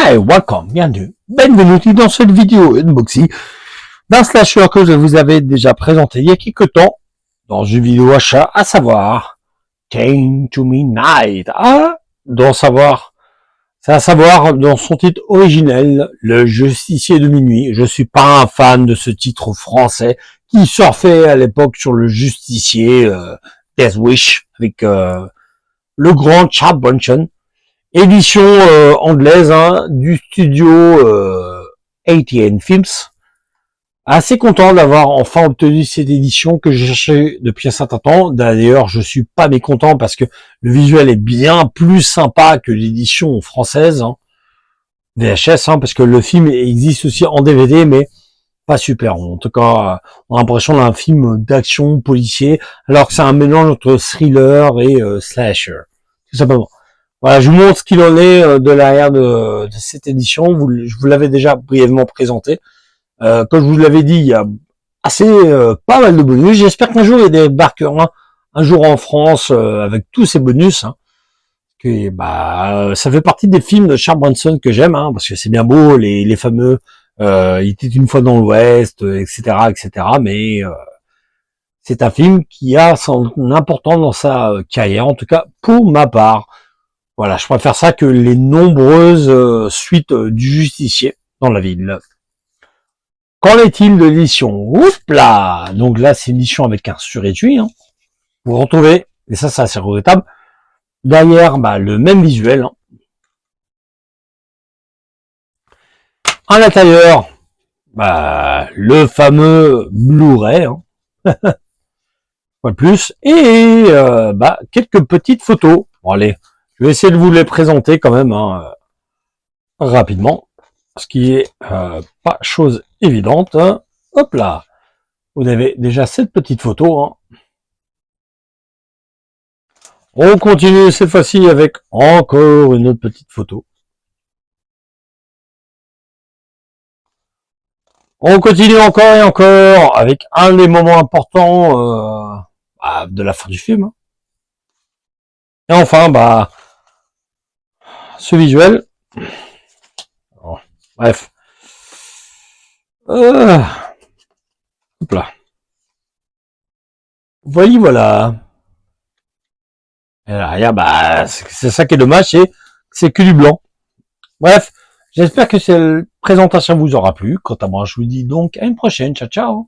Hi, welcome, bienvenue dans cette vidéo unboxing d'un slasher que je vous avais déjà présenté il y a quelques temps dans une vidéo achat, à savoir Came to Midnight. C'est à savoir dans son titre originel, Le Justicier de Minuit. Je suis pas un fan de ce titre français qui surfait à l'époque sur le Justicier Death Wish avec le grand Charles Bronson. Édition anglaise du studio ATN Films. Assez content d'avoir enfin obtenu cette édition que j'ai cherché depuis un certain temps. D'ailleurs, je suis pas mécontent parce que le visuel est bien plus sympa que l'édition française, VHS, parce que le film existe aussi en DVD, mais pas super. En tout cas, on a l'impression d'un film d'action policier, alors que c'est un mélange entre thriller et slasher, tout simplement. Voilà, je vous montre ce qu'il en est de l'arrière de cette édition. Je vous l'avais déjà brièvement présenté. Comme je vous l'avais dit, il y a pas mal de bonus. J'espère qu'un jour il débarquera un jour en France avec tous ces bonus. Ça fait partie des films de Charles Bronson que j'aime, parce que c'est bien beau, les fameux il était une fois dans l'Ouest, etc., etc. Mais c'est un film qui a son importance dans sa carrière, en tout cas pour ma part. Voilà, je préfère ça que les nombreuses suites du Justicier dans la ville. Qu'en est-il de l'édition? Ouf là. Donc là, c'est une édition avec un surétui. Vous retrouvez, et ça c'est assez regrettable, derrière le même visuel. À l'intérieur, le fameux Blu-ray, pas plus, et quelques petites photos. Bon allez, je vais essayer de vous les présenter quand même rapidement, ce qui est pas chose évidente. Hop là, vous avez déjà cette petite photo. On continue cette fois-ci avec encore une autre petite photo. On continue encore et encore avec un des moments importants de la fin du film. Et enfin, ce visuel. Oh, bref. Hop là. Voilà. Et là, c'est ça qui est dommage, c'est que du blanc. Bref, j'espère que cette présentation vous aura plu. Quant à moi, je vous dis donc à une prochaine. Ciao, ciao.